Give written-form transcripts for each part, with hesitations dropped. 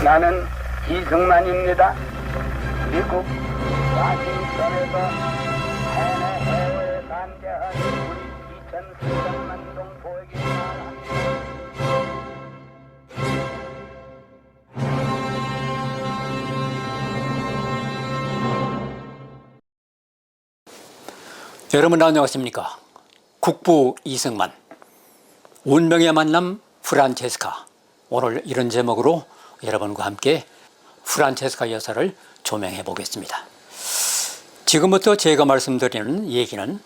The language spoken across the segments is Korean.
나는 이승만입니다. 미국 와싱턴에서 해외에 관계한 우리 2,300만 동 보에게 말합니다. 여러분 안녕하십니까? 국부 이승만, 운명의 만남 프란체스카. 오늘 이런 제목으로 여러분과 함께 프란체스카 여사를 조명해 보겠습니다. 지금부터 제가 말씀드리는 얘기는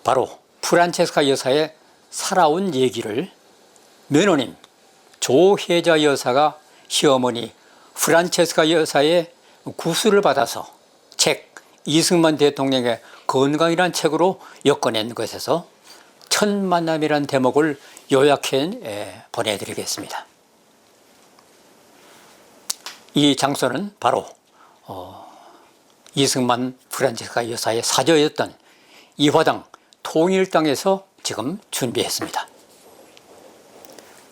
바로 프란체스카 여사의 살아온 얘기를 며느님 조혜자 여사가 시어머니 프란체스카 여사의 구술을 받아서 책 이승만 대통령의 건강이란 책으로 엮어낸 것에서 첫 만남이란 대목을 요약해 보내드리겠습니다. 이 장소는 바로 이승만 프란체스카 여사의 사저였던 이화당 통일당에서 지금 준비했습니다.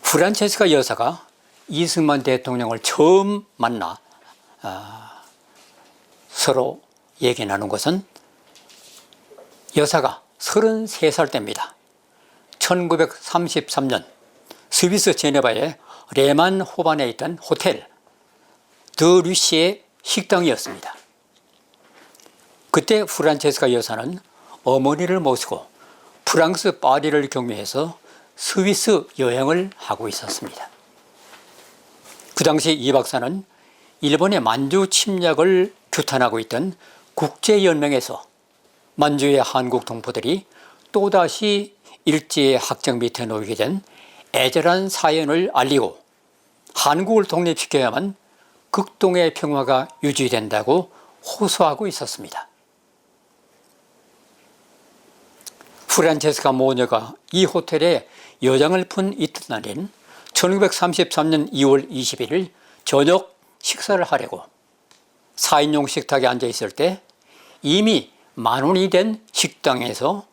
프란체스카 여사가 이승만 대통령을 처음 만나 서로 얘기 나눈 것은 여사가 33살 때입니다. 1933년 스위스 제네바의 레만 호반에 있던 호텔 더 류시의 식당이었습니다. 그때 프란체스카 여사는 어머니를 모시고 프랑스 파리를 경유해서 스위스 여행을 하고 있었습니다. 그 당시 이 박사는 일본의 만주 침략을 규탄하고 있던 국제연맹에서 만주의 한국 동포들이 또다시 일제의 학정 밑에 놓이게 된 애절한 사연을 알리고 한국을 독립시켜야만 극동의 평화가 유지된다고 호소하고 있었습니다. 프란체스카 모녀가 이 호텔에 여장을 푼 이튿날인 1933년 2월 21일 저녁 식사를 하려고 4인용 식탁에 앉아 있을 때 이미 만원이 된 식당에서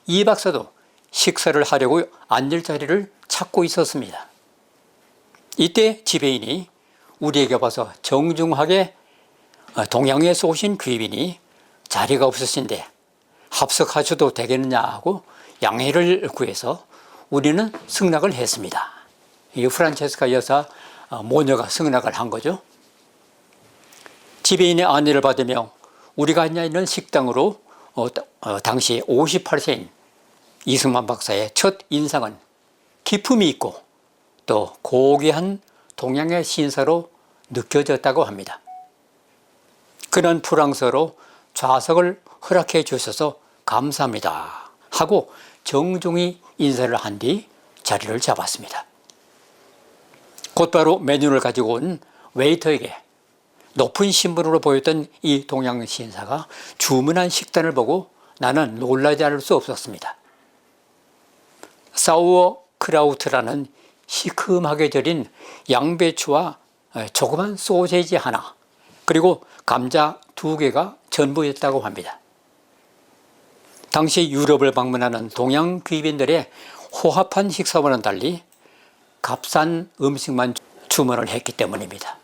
이 박사도 식사를 하려고 앉을 자리를 찾고 있었습니다. 이때 지배인이 우리에게 와서 정중하게 동양에서 오신 귀빈이 자리가 없으신데 합석하셔도 되겠느냐 하고 양해를 구해서 우리는 승낙을 했습니다. 이 프란체스카 여사 모녀가 승낙을 한 거죠. 지배인의 안내를 받으며 우리가 앉아 있는 식당으로 당시 58세인 이승만 박사의 첫 인상은 기품이 있고 또 고귀한 동양의 신사로 느껴졌다고 합니다. 그는 프랑스어로 좌석을 허락해 주셔서 감사합니다 하고 정중히 인사를 한 뒤 자리를 잡았습니다. 곧바로 메뉴를 가지고 온 웨이터에게 높은 신분으로 보였던 이 동양 신사가 주문한 식단을 보고 나는 놀라지 않을 수 없었습니다. 사우어크라우트라는 시큼하게 절인 양배추와 조그만 소세지 하나 그리고 감자 2개가 전부였다고 합니다. 당시 유럽을 방문하는 동양 귀빈들의 호합한 식사와는 달리 값싼 음식만 주문을 했기 때문입니다.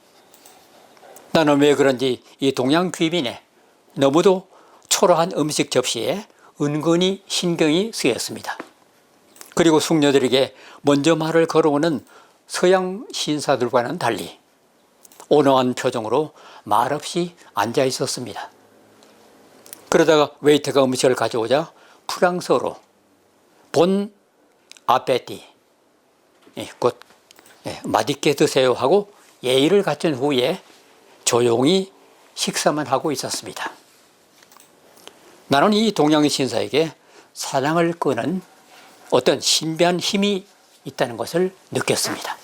나는 왜 그런지 이 동양 귀빈에 너무도 초라한 음식 접시에 은근히 신경이 쓰였습니다. 그리고 숙녀들에게 먼저 말을 걸어오는 서양 신사들과는 달리 온화한 표정으로 말없이 앉아 있었습니다. 그러다가 웨이터가 음식을 가져오자 프랑스어로 본 아페티, 곧 맛있게 드세요 하고 예의를 갖춘 후에 조용히 식사만 하고 있었습니다. 나는 이 동양 신사에게 사랑을 끄는 어떤 신비한 힘이 있다는 것을 느꼈습니다.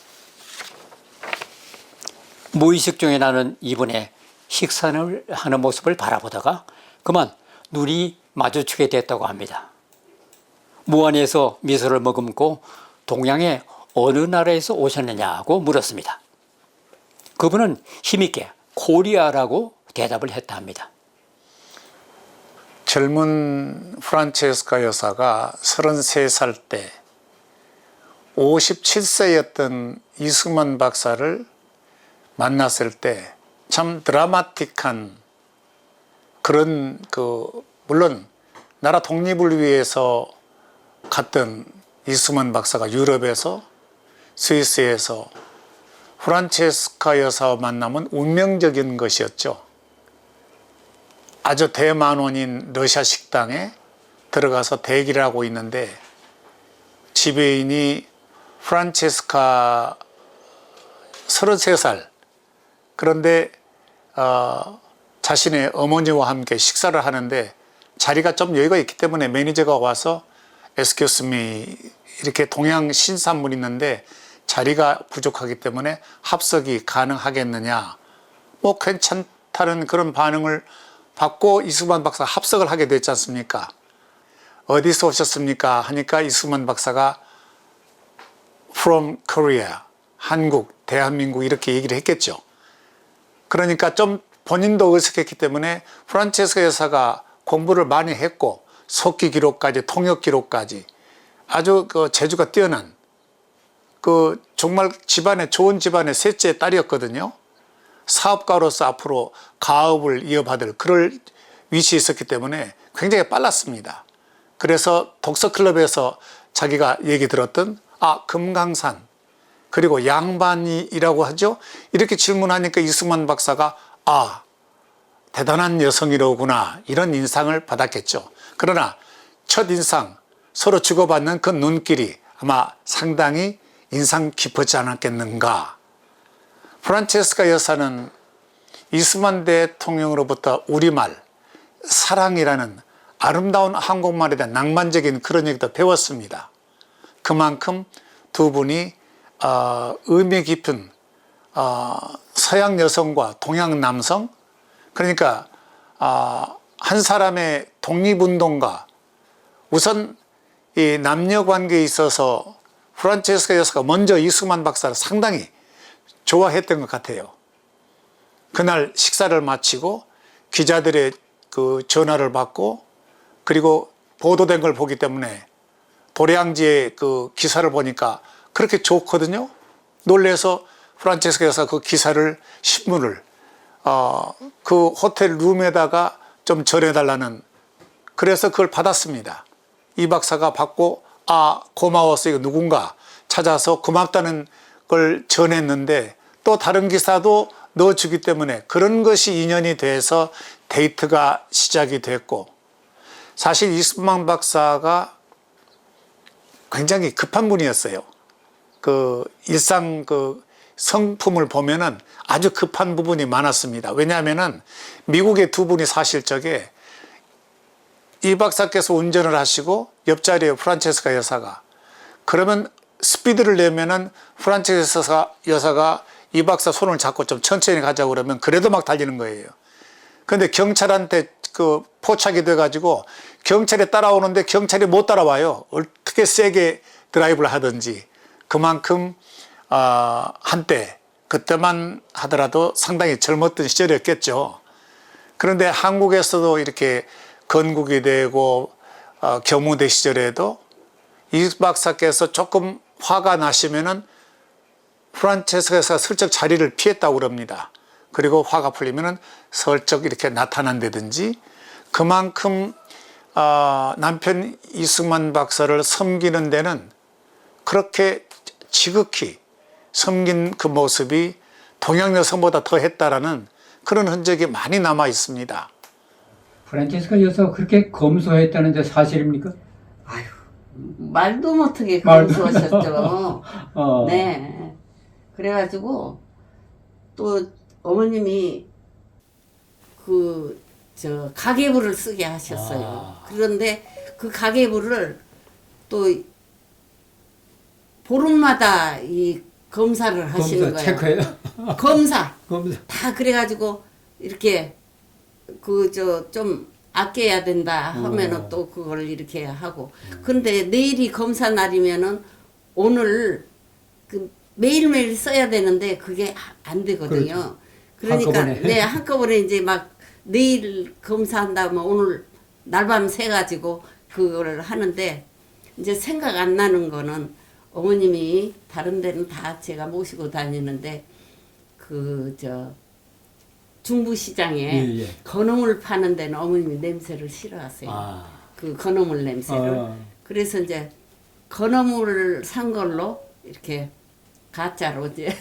무의식 중에 나는 이분의 식사를 하는 모습을 바라보다가 그만 눈이 마주치게 됐다고 합니다. 무안에서 미소를 머금고 동양의 어느 나라에서 오셨느냐고 물었습니다. 그분은 힘있게 코리아라고 대답을 했다 합니다. 젊은 프란체스카 여사가 33살 때 57세였던 이승만 박사를 만났을 때 참 드라마틱한 그런 물론 나라 독립을 위해서 갔던 이스만 박사가 유럽에서 스위스에서 프란체스카 여사와 만나면 운명적인 것이었죠. 아주 대만원인 러시아 식당에 들어가서 대기를 하고 있는데 지배인이 프란체스카 33살 그런데 자신의 어머니와 함께 식사를 하는데 자리가 좀 여유가 있기 때문에 매니저가 와서 Excuse me 이렇게 동양 신산물이 있는데 자리가 부족하기 때문에 합석이 가능하겠느냐 뭐 괜찮다는 그런 반응을 받고 이수만 박사가 합석을 하게 됐지 않습니까? 어디서 오셨습니까? 하니까 이수만 박사가 From Korea 한국, 대한민국 이렇게 얘기를 했겠죠. 그러니까 좀 본인도 어색했기 때문에 프란체스카 여사가 공부를 많이 했고 속기 기록까지 통역 기록까지 아주 재주가 뛰어난 정말 좋은 집안의 셋째 딸이었거든요. 사업가로서 앞으로 가업을 이어받을 그럴 위치에 있었기 때문에 굉장히 빨랐습니다. 그래서 독서클럽에서 자기가 얘기 들었던 금강산 그리고 양반이라고 하죠. 이렇게 질문하니까 이승만 박사가 대단한 여성이로구나 이런 인상을 받았겠죠. 그러나 첫인상 서로 주고받는 그 눈길이 아마 상당히 인상 깊었지 않았겠는가. 프란체스카 여사는 이스만 대통령으로부터 우리말 사랑이라는 아름다운 한국말에 대한 낭만적인 그런 얘기도 배웠습니다. 그만큼 두 분이 의미 깊은 서양 여성과 동양 남성 그러니까 한 사람의 독립운동가 우선 이 남녀 관계에 있어서 프란체스카 여사가 먼저 이수만 박사를 상당히 좋아했던 것 같아요. 그날 식사를 마치고 기자들의 전화를 받고 그리고 보도된 걸 보기 때문에 도량지의 기사를 보니까 그렇게 좋거든요. 놀래서 프란체스카 여사가 그 기사를 신문을 그 호텔 룸에다가 좀 전해달라는 그래서 그걸 받았습니다. 이 박사가 받고 고마워서 이거 누군가 찾아서 고맙다는 걸 전했는데 또 다른 기사도 넣어주기 때문에 그런 것이 인연이 돼서 데이트가 시작이 됐고 사실 이수만 박사가 굉장히 급한 분이었어요. 일상 성품을 보면은 아주 급한 부분이 많았습니다. 왜냐하면은 미국의 두 분이 사실 적에 이 박사께서 운전을 하시고 옆자리에 프란체스카 여사가 그러면 스피드를 내면은 프란체스카 여사가 이 박사 손을 잡고 좀 천천히 가자고 그러면 그래도 막 달리는 거예요. 그런데 경찰한테 포착이 돼가지고 경찰이 따라오는데 경찰이 못 따라와요. 어떻게 세게 드라이브를 하든지 그만큼 한때 그때만 하더라도 상당히 젊었던 시절이었겠죠. 그런데 한국에서도 이렇게 건국이 되고 경무대 시절에도 이 박사께서 조금 화가 나시면은 프란체스카가 슬쩍 자리를 피했다고 그럽니다. 그리고 화가 풀리면은 슬쩍 이렇게 나타난다든지 그만큼 남편 이승만 박사를 섬기는 데는 그렇게 지극히 섬긴 그 모습이 동양 여성보다 더 했다라는 그런 흔적이 많이 남아 있습니다. 프란체스카 여사가 그렇게 검소했다는데 사실입니까? 아유, 말도 못하게 검소하셨죠. 네. 그래가지고 또 어머님이 가계부를 쓰게 하셨어요. 그런데 그 가계부를 또 보름마다 이 검사를 하시는 거예요. 체크해요? 검사. 검사. 다 그래가지고 이렇게 좀 아껴야 된다 하면은 또 그걸 이렇게 하고. 근데 내일이 검사 날이면은 오늘 매일매일 써야 되는데 그게 안 되거든요. 그렇죠. 그러니까 한꺼번에. 한꺼번에 이제 막 내일 검사한다면 오늘 날밤 새가지고 그거를 하는데 이제 생각 안 나는 거는 어머님이 다른 데는 다 제가 모시고 다니는데 그 저 중부시장에 예, 예. 건어물 파는 데는 어머님이 냄새를 싫어하세요. 아. 그 건어물 냄새를. 그래서 이제 건어물을 산 걸로 이렇게 가짜로 이제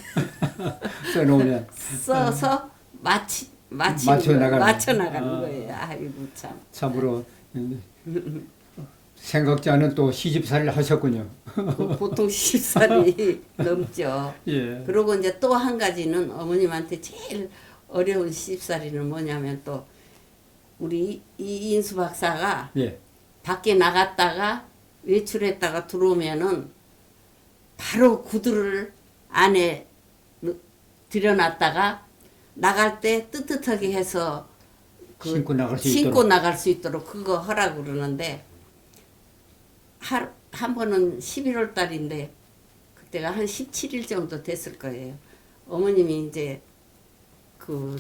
써놓으면 써서 맞춰 나가는 거예요. 아이고 참. 참으로 생각지 않은 또 시집살이를 하셨군요. 보통 10살이 넘죠. 예. 그리고 이제 또 한 가지는 어머님한테 제일 어려운 시집살이는 뭐냐면 또 우리 이인수 박사가 예. 밖에 나갔다가 외출했다가 들어오면은 바로 구두를 안에 들여놨다가 나갈 때 뜨뜻하게 해서 신고 나갈 수 있도록 그거 하라고 그러는데 한 번은 11월 달인데 그때가 한 17일 정도 됐을 거예요. 어머님이 이제 그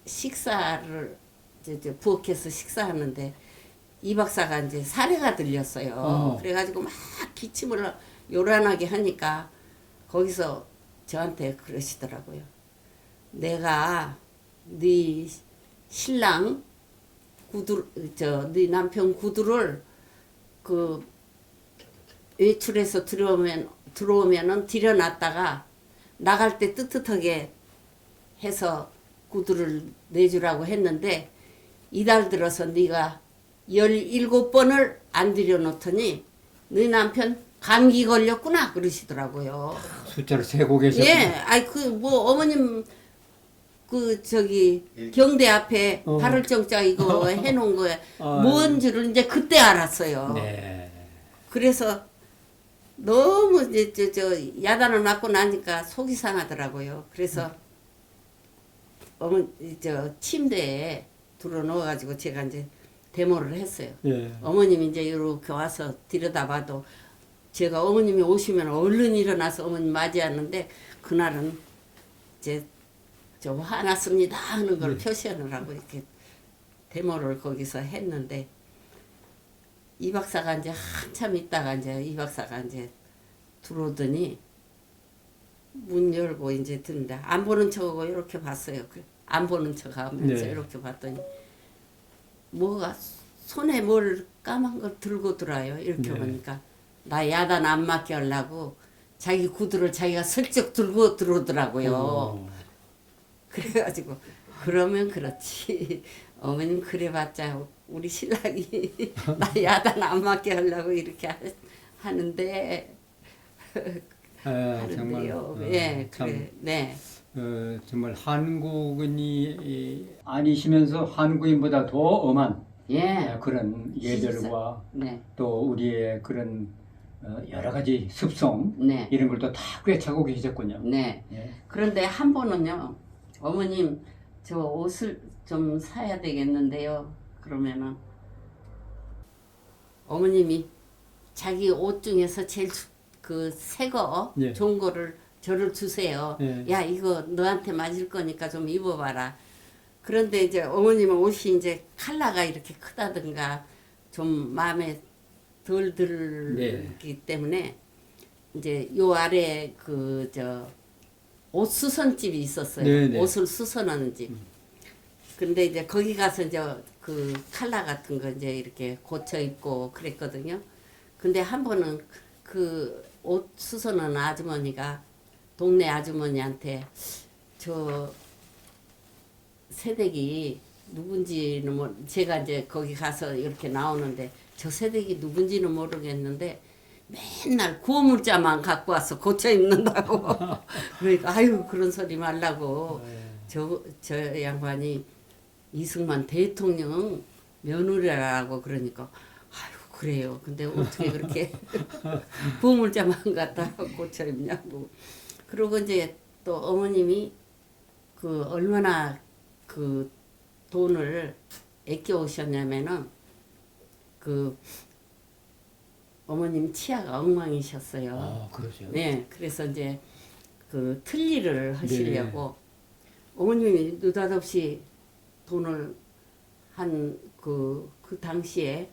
식사를 이제 부엌에서 식사하는데 이 박사가 이제 사례가 들렸어요. 그래가지고 막 기침을 요란하게 하니까 거기서 저한테 그러시더라고요. 내가 네 신랑 네 남편 구두를 그 외출해서 들어오면은 들여놨다가 나갈 때 뜨뜻하게 해서 구두를 내주라고 했는데 이달 들어서 네가 17번을 안 들여놓더니 네 남편 감기 걸렸구나 그러시더라고요. 숫자를 세고 계셨군요. 예, 아이 그 뭐 어머님 그 저기 경대 앞에 발을 정자 이거 해놓은 거에 뭔 줄을 이제 그때 알았어요. 네. 그래서 너무 이제 저 야단을 맞고 나니까 속이 상하더라고요. 그래서 저 침대에 들어 넣어가지고 제가 이제 데모를 했어요. 예. 어머님이 이제 이렇게 와서 들여다봐도 제가 어머님이 오시면 얼른 일어나서 어머님 맞이하는데 그날은 이제 저 화났습니다 하는 걸 표시하느라고 이렇게 데모를 거기서 했는데 이 박사가 이제 한참 있다가 이제 이 박사가 이제 들어오더니 문 열고 이제 듣는데 안 보는 척하고 이렇게 봤어요. 안 보는 척하면서 네. 이렇게 봤더니 뭐가 손에 뭘 까만 걸 들고 들어요. 이렇게 네. 보니까 나 야단 안 맞게 하려고 자기 구두를 자기가 슬쩍 들고 들어오더라고요. 그래가지고 그러면 그렇지. 어머님 그래봤자 우리 신랑이 나 야단 안 맞게 하려고 이렇게 하는데 하는데요. 예, 그래, 네. 정말 한국인이 아니시면서 한국인보다 더 엄한 예. 그런 예절과 네. 또 우리의 그런 여러 가지 습성 네. 이런 걸 또 다 꿰차고 계셨군요. 네. 예. 그런데 한 번은요, 어머님 저 옷을 좀 사야 되겠는데요. 그러면은 어머님이 자기 옷 중에서 제일 그 새 거, 예. 좋은 거를 저를 주세요. 예. 야, 이거 너한테 맞을 거니까 좀 입어봐라. 그런데 이제 어머님은 옷이 이제 컬러가 이렇게 크다든가 좀 마음에 덜 들기 때문에 이제 요 아래 그 저 옷 수선집이 있었어요. 네네. 옷을 수선하는 집. 근데 이제 거기 가서 이제 그 컬러 같은 거 이제 이렇게 고쳐 입고 그랬거든요. 근데 한 번은 그 옷 수선하는 아주머니가 동네 아주머니한테 저 새댁이 누군지는 뭐 제가 이제 거기 가서 이렇게 나오는데 저 새댁이 누군지는 모르겠는데 맨날 구호물자만 갖고 와서 고쳐 입는다고. 그러니까 아유 그런 소리 말라고 저 양반이 이승만 대통령 며느리라고 그러니까 아유 그래요. 근데 어떻게 그렇게 구호물자만 갖다 고쳐 입냐고. 그리고 이제 또 어머님이 그 얼마나 그 돈을 아껴 오셨냐면은 그 어머님 치아가 엉망이셨어요. 그러죠. 네, 그래서 이제 그 틀니를 하시려고 어머님이 느닷없이 돈을 한 그 당시에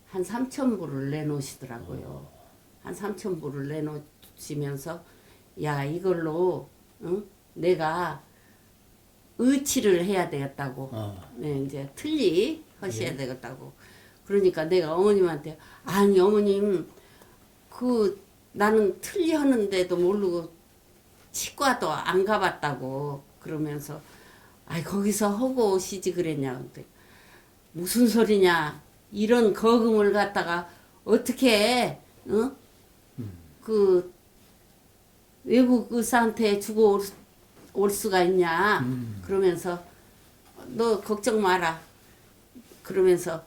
한 3,000불을 내놓으시더라고요. 한 3,000불을 내놓으시면서 야 이걸로 응? 내가 의치를 해야 되겠다고. 네, 이제 틀리 하셔야 되겠다고. 그러니까 내가 어머님한테 아니 어머님 그 나는 틀리 하는데도 모르고 치과도 안 가봤다고 그러면서 아이 거기서 하고 오시지 그랬냐. 근데 무슨 소리냐. 이런 거금을 갖다가 어떻게 어? 그 외국 의사한테 주고 올 수가 있냐. 그러면서 너 걱정 마라. 그러면서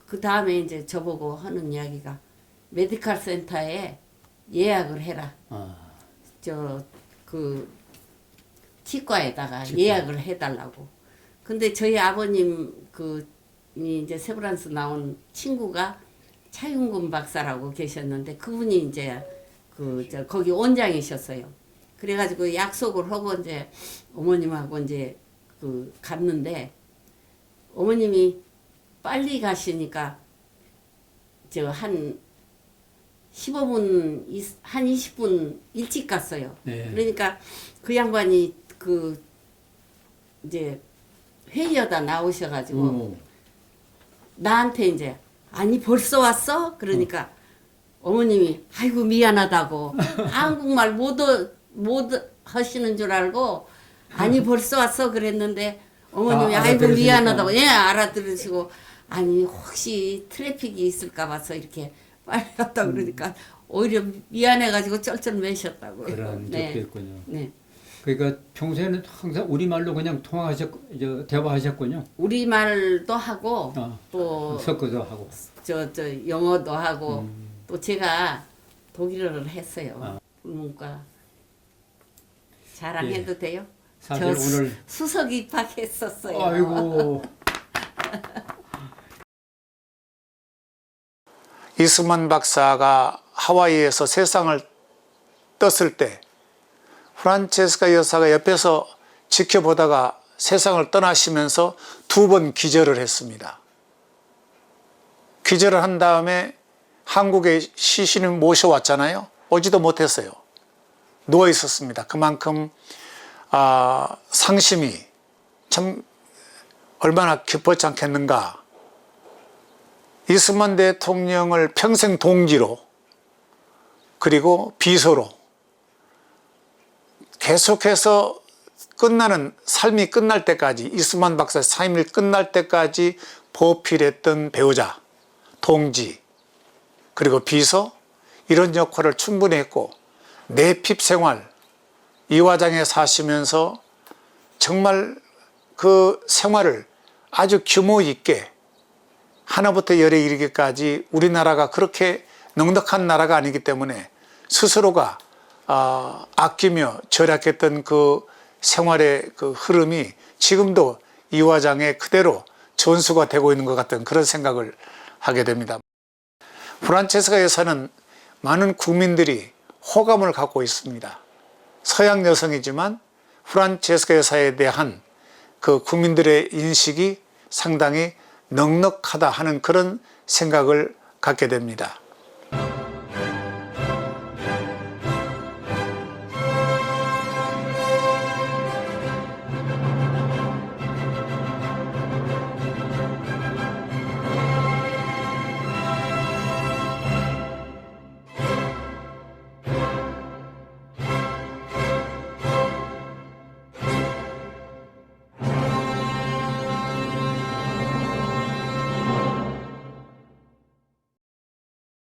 그 다음에 이제 저보고 하는 이야기가 메디칼 센터에 예약을 해라. 그 치과에다가 예약을 해달라고. 근데 저희 아버님 이제 세브란스 나온 친구가 차윤근 박사라고 계셨는데 그분이 이제 거기 원장이셨어요. 그래가지고 약속을 하고 이제 어머님하고 이제 갔는데 어머님이 빨리 가시니까 한 15분, 한 20분 일찍 갔어요. 네. 그러니까 그 양반이 이제 회의하다 나오셔가지고 나한테 이제 아니 벌써 왔어? 그러니까 어머님이 아이고 미안하다고 한국말 못 하시는 줄 알고 아니 벌써 왔어 그랬는데 어머님이 아이고 미안하다고 예 알아들으시고 아니 혹시 트래픽이 있을까 봐서 이렇게 빨리 왔다 그러니까 오히려 미안해가지고 쩔쩔 매셨다고요. 그런 적도 있군요. 네. 그러니까 평소에는 항상 우리말로 그냥 대화하셨군요. 우리말도 하고 또 섞어서 하고. 저 영어도 하고 또 제가 독일어를 했어요. 문과 자랑해도 예. 돼요? 사실 저 오늘 수석 입학했었어요. 아이고. 이스먼 박사가 하와이에서 세상을 떴을 때 프란체스카 여사가 옆에서 지켜보다가 세상을 떠나시면서 2번 기절을 했습니다. 기절을 한 다음에 한국에 시신을 모셔왔잖아요. 오지도 못했어요. 누워 있었습니다. 그만큼 상심이 참 얼마나 깊었지 않겠는가. 이스먼 대통령을 평생 동지로 그리고 비서로 계속해서 삶이 끝날 때까지 이스먼 박사의 삶이 끝날 때까지 보필했던 배우자, 동지, 그리고 비서 이런 역할을 충분히 했고 내핍 생활 이화장에 사시면서 정말 그 생활을 아주 규모 있게 하나부터 열에 이르기까지 우리나라가 그렇게 넉넉한 나라가 아니기 때문에 스스로가 아끼며 절약했던 그 생활의 그 흐름이 지금도 이화장에 그대로 전수가 되고 있는 것 같은 그런 생각을 하게 됩니다. 프란체스카 여사는 많은 국민들이 호감을 갖고 있습니다. 서양 여성이지만 프란체스카 여사에 대한 그 국민들의 인식이 상당히 넉넉하다 하는 그런 생각을 갖게 됩니다.